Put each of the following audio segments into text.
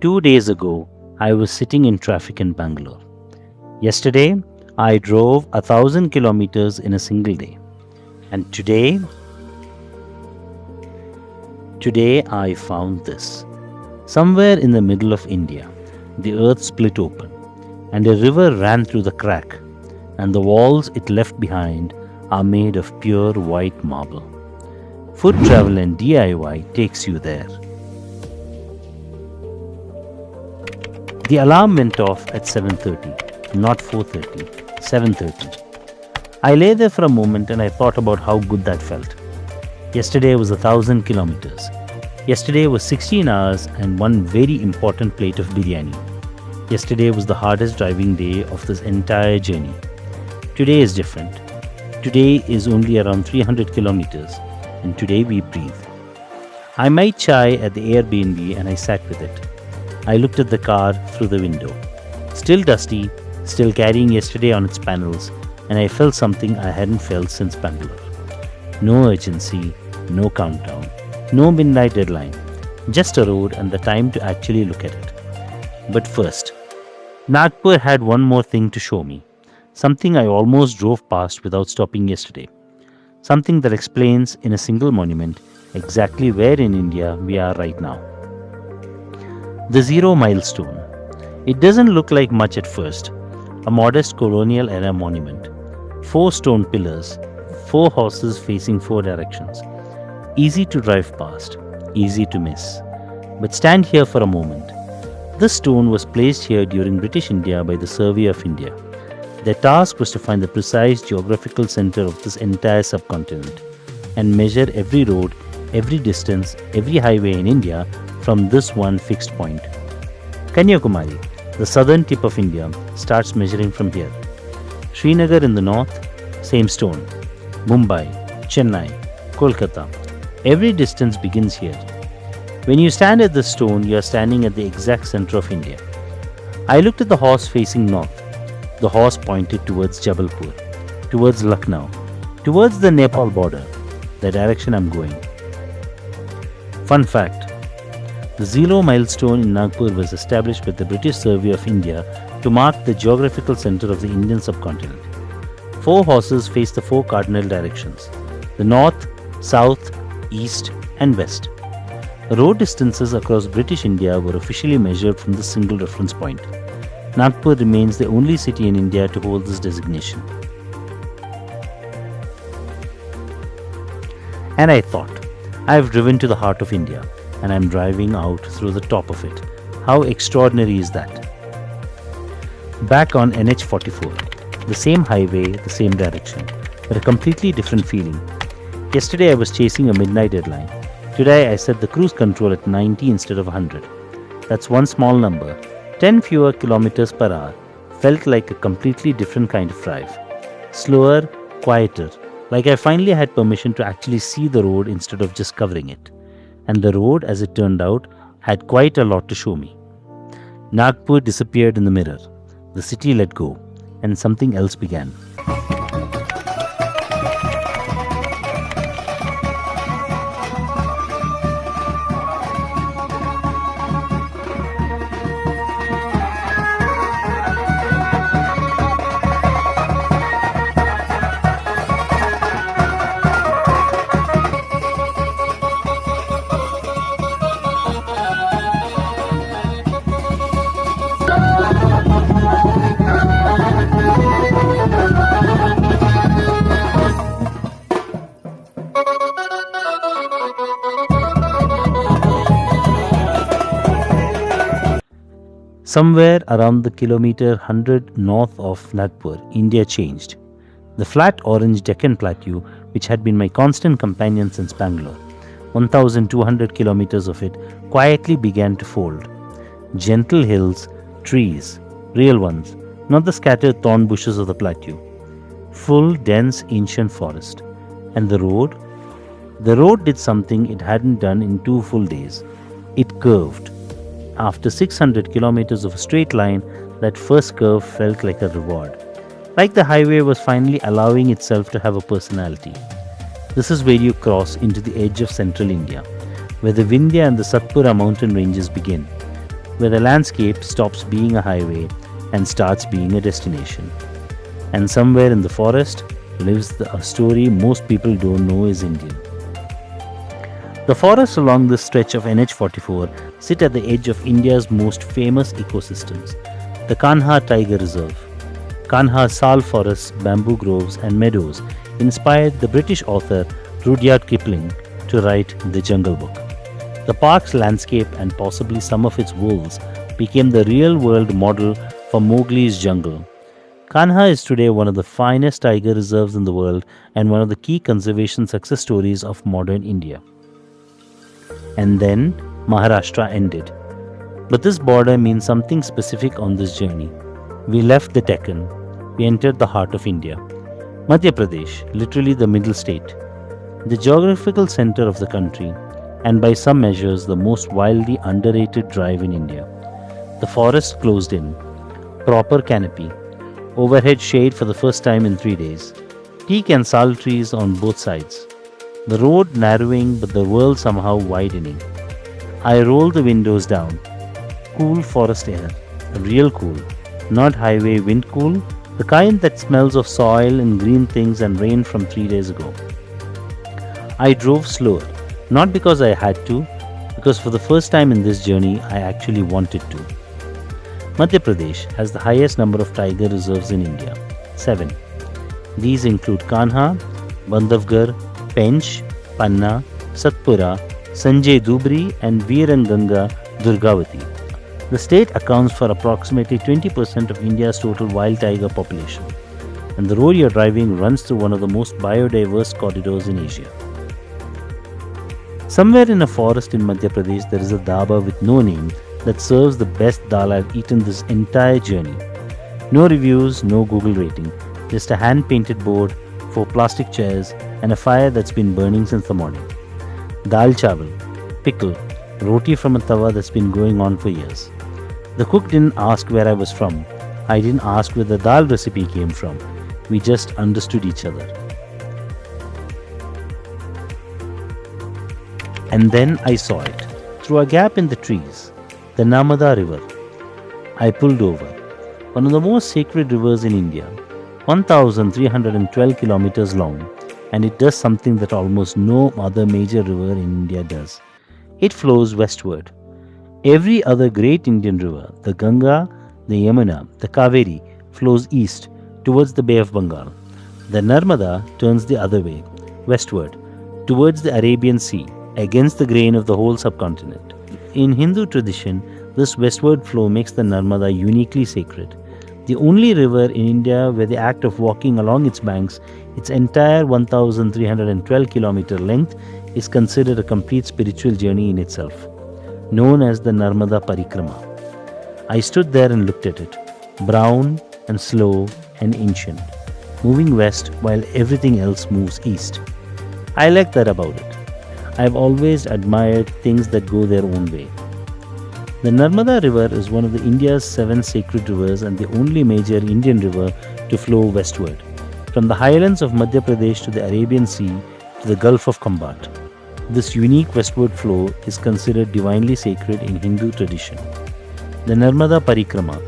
2 days ago, I was sitting in traffic in Bangalore. Yesterday, I drove 1,000 kilometers in a single day. And today I found this. Somewhere in the middle of India, the earth split open, and a river ran through the crack, and the walls it left behind are made of pure white marble. Food travel and DIY takes you there. The alarm went off at 7:30, not 4:30, 7:30. I lay there for a moment and I thought about how good that felt. Yesterday was 1,000 kilometers. Yesterday was 16 hours and one very important plate of biryani. Yesterday was the hardest driving day of this entire journey. Today is different. Today is only around 300 kilometers, and today we breathe. I made chai at the Airbnb and I sat with it. I looked at the car through the window. Still dusty, still carrying yesterday on its panels, and I felt something I hadn't felt since Bangalore. No urgency, no countdown, no midnight deadline, just a road and the time to actually look at it. But first, Nagpur had one more thing to show me. Something I almost drove past without stopping yesterday. Something that explains in a single monument exactly where in India we are right now. The Zero Milestone. It doesn't look like much at first. A modest colonial era monument. 4 stone pillars, 4 horses facing 4 directions. Easy to drive past, easy to miss. But stand here for a moment. This stone was placed here during British India by the Survey of India. Their task was to find the precise geographical center of this entire subcontinent and measure every road, every distance, every highway in India from this one fixed point. Kanyakumari, the southern tip of India, starts measuring from here. Srinagar in the north, same stone. Mumbai, Chennai, Kolkata. Every distance begins here. When you stand at this stone, you are standing at the exact center of India. I looked at the horse facing north. The horse pointed towards Jabalpur, towards Lucknow, towards the Nepal border, the direction I'm going. Fun fact, the Zero Milestone in Nagpur was established by the British Survey of India to mark the geographical center of the Indian subcontinent. 4 horses face the 4 cardinal directions, the north, south, east and west. Road distances across British India were officially measured from this single reference point. Nagpur remains the only city in India to hold this designation. And I thought, I've driven to the heart of India and I'm driving out through the top of it. How extraordinary is that? Back on NH44, the same highway, the same direction, but a completely different feeling. Yesterday I was chasing a midnight deadline. Today I set the cruise control at 90 instead of 100. That's one small number. 10 fewer kilometers per hour felt like a completely different kind of drive. Slower, quieter, like I finally had permission to actually see the road instead of just covering it. And the road, as it turned out, had quite a lot to show me. Nagpur disappeared in the mirror. The city let go, and something else began. Somewhere around the kilometer 100 north of Nagpur, India changed. The flat orange Deccan Plateau, which had been my constant companion since Bangalore, 1,200 kilometers of it, quietly began to fold. Gentle hills, trees, real ones, not the scattered thorn bushes of the plateau. Full, dense, ancient forest. And the road? The road did something it hadn't done in 2 full days. It curved. After 600 kilometers of a straight line, that first curve felt like a reward. Like the highway was finally allowing itself to have a personality. This is where you cross into the edge of central India, where the Vindhya and the Satpura mountain ranges begin. where the landscape stops being a highway and starts being a destination. And somewhere in the forest lives a story most people don't know is Indian. The forests along this stretch of NH44 sit at the edge of India's most famous ecosystems, the Kanha Tiger Reserve. Kanha sal forests, bamboo groves, and meadows inspired the British author Rudyard Kipling to write The Jungle Book. The park's landscape and possibly some of its wolves became the real-world model for Mowgli's jungle. Kanha is today one of the finest tiger reserves in the world and one of the key conservation success stories of modern India. And then Maharashtra ended. But this border means something specific on this journey. We left the Deccan. We entered the heart of India. Madhya Pradesh, literally the middle state, the geographical center of the country, and by some measures the most wildly underrated drive in India. The forest closed in, proper canopy, overhead shade for the first time in 3 days, teak and sal trees on both sides, the road narrowing but the world somehow widening. I rolled the windows down. Cool forest air, real cool, not highway wind cool, the kind that smells of soil and green things and rain from 3 days ago. I drove slower, not because I had to, because for the first time in this journey I actually wanted to. Madhya Pradesh has the highest number of tiger reserves in India, 7. These include Kanha, Bandhavgarh, Pench, Panna, Satpura, Sanjay Dubri and Veeranganga Durgavati. The state accounts for approximately 20% of India's total wild tiger population, and the road you're driving runs through one of the most biodiverse corridors in Asia. Somewhere in a forest in Madhya Pradesh there is a dhaba with no name that serves the best dal I've eaten this entire journey. No reviews, no Google rating, just a hand-painted board, 4 plastic chairs and a fire that's been burning since the morning. Dal chawal, pickle, roti from a tawa that's been going on for years. The cook didn't ask where I was from. I didn't ask where the dal recipe came from. We just understood each other. And then I saw it, through a gap in the trees, the Narmada River. I pulled over. One of the most sacred rivers in India, 1,312 kilometers long, and it does something that almost no other major river in India does. It flows westward. Every other great Indian river, the Ganga, the Yamuna, the Kaveri, flows east towards the Bay of Bengal. The Narmada turns the other way, westward, towards the Arabian Sea, against the grain of the whole subcontinent. In Hindu tradition, this westward flow makes the Narmada uniquely sacred. The only river in India where the act of walking along its banks, its entire 1,312 kilometer length, is considered a complete spiritual journey in itself, known as the Narmada Parikrama. I stood there and looked at it, brown and slow and ancient, moving west while everything else moves east. I like that about it. I've always admired things that go their own way. The Narmada River is one of India's 7 sacred rivers and the only major Indian river to flow westward, from the highlands of Madhya Pradesh to the Arabian Sea to the Gulf of Khambat. This unique westward flow is considered divinely sacred in Hindu tradition. The Narmada Parikrama,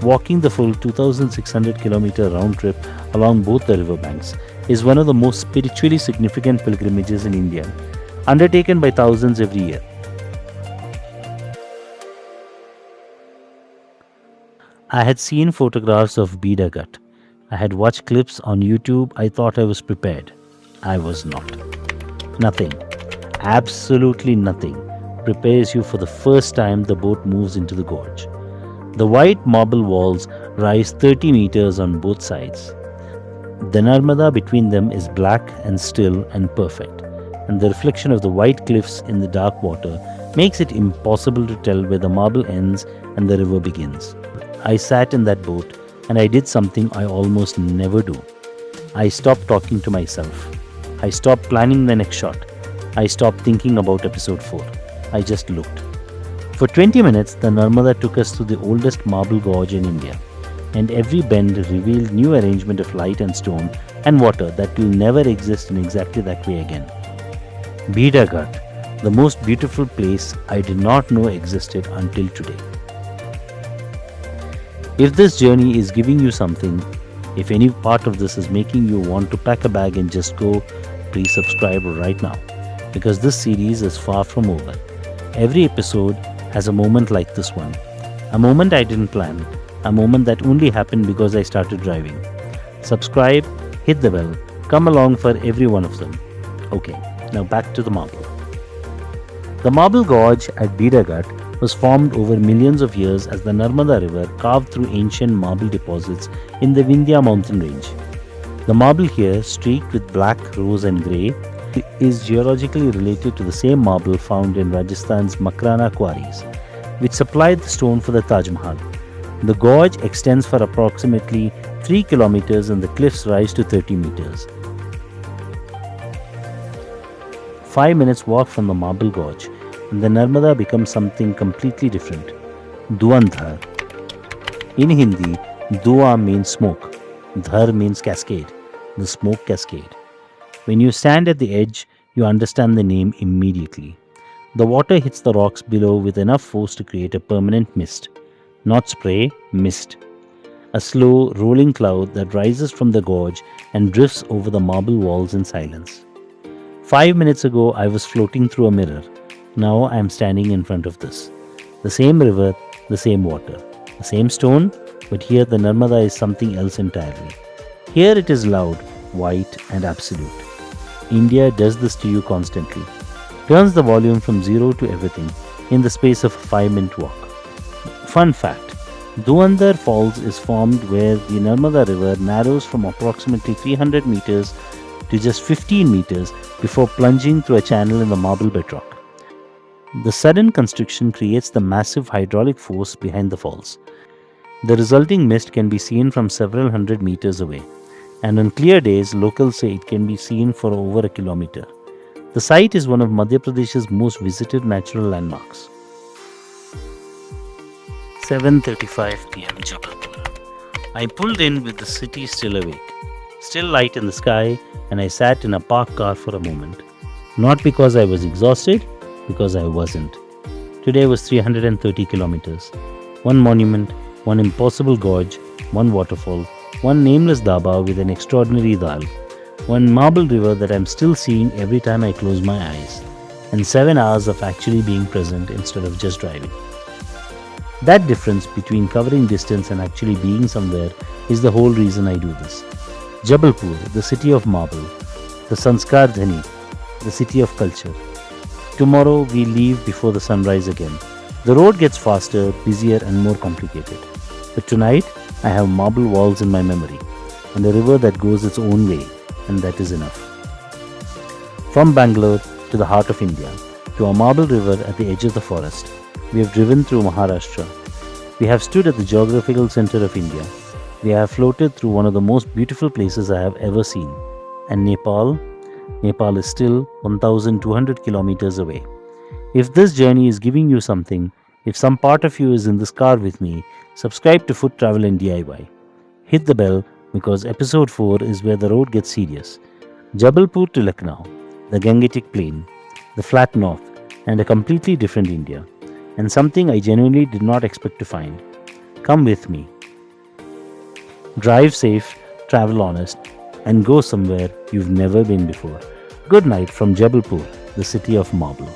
walking the full 2,600 kilometer round trip along both the river banks, is one of the most spiritually significant pilgrimages in India, undertaken by thousands every year. I had seen photographs of Bhedaghat. I had watched clips on YouTube. I thought I was prepared. I was not. Nothing, absolutely nothing, prepares you for the first time the boat moves into the gorge. The white marble walls rise 30 meters on both sides. The Narmada between them is black and still and perfect, and the reflection of the white cliffs in the dark water makes it impossible to tell where the marble ends and the river begins. I sat in that boat and I did something I almost never do. I stopped talking to myself. I stopped planning the next shot. I stopped thinking about episode 4. I just looked. For 20 minutes, the Narmada took us through the oldest marble gorge in India, and every bend revealed new arrangement of light and stone and water that will never exist in exactly that way again. Bhedaghat, the most beautiful place I did not know existed until today. If this journey is giving you something, if any part of this is making you want to pack a bag and just go, please subscribe right now, because this series is far from over. Every episode has a moment like this one. A moment I didn't plan. A moment that only happened because I started driving. Subscribe, hit the bell, come along for every one of them. Okay, now back to the marble. The marble gorge at Bhedaghat was formed over millions of years as the Narmada River carved through ancient marble deposits in the Vindhya mountain range. The marble here, streaked with black, rose and grey, is geologically related to the same marble found in Rajasthan's Makrana quarries, which supplied the stone for the Taj Mahal. The gorge extends for approximately 3 kilometers and the cliffs rise to 30 meters. 5 minutes walk from the marble gorge and the Narmada becomes something completely different. Dhuandhar. In Hindi, Dhua means smoke, Dhar means cascade, the smoke cascade. When you stand at the edge, you understand the name immediately. The water hits the rocks below with enough force to create a permanent mist. Not spray, mist. A slow, rolling cloud that rises from the gorge and drifts over the marble walls in silence. 5 minutes ago, I was floating through a mirror. Now I am standing in front of this. The same river, the same water, the same stone, but here the Narmada is something else entirely. Here it is loud, white and absolute. India does this to you constantly. Turns the volume from zero to everything in the space of a 5-minute walk. Fun fact, Dhuandhar Falls is formed where the Narmada River narrows from approximately 300 meters to just 15 meters before plunging through a channel in the marble bedrock. The sudden constriction creates the massive hydraulic force behind the falls. The resulting mist can be seen from several hundred meters away, and on clear days, locals say it can be seen for over a kilometer. The site is one of Madhya Pradesh's most visited natural landmarks. 7:35 p.m. Jabalpur. I pulled in with the city still awake, still light in the sky, and I sat in a parked car for a moment. Not because I was exhausted, because I wasn't. Today was 330 kilometers. One monument, one impossible gorge, one waterfall, one nameless dhaba with an extraordinary dal, one marble river that I'm still seeing every time I close my eyes, and 7 hours of actually being present instead of just driving. That difference between covering distance and actually being somewhere is the whole reason I do this. Jabalpur, the city of marble, the Sanskar Dhani, the city of culture. Tomorrow we leave before the sunrise again. The road gets faster, busier and more complicated. But tonight, I have marble walls in my memory and a river that goes its own way, and that is enough. From Bangalore to the heart of India, to a marble river at the edge of the forest, we have driven through Maharashtra. We have stood at the geographical center of India. We have floated through one of the most beautiful places I have ever seen. And Nepal? Nepal is still 1,200 kilometers away. If this journey is giving you something, if some part of you is in this car with me, subscribe to Food Travel and DIY. Hit the bell because episode 4 is where the road gets serious. Jabalpur to Lucknow, the Gangetic Plain, the flat north, and a completely different India. And something I genuinely did not expect to find. Come with me. Drive safe, travel honest, and go somewhere you've never been before. Good night from Jabalpur, the city of marble.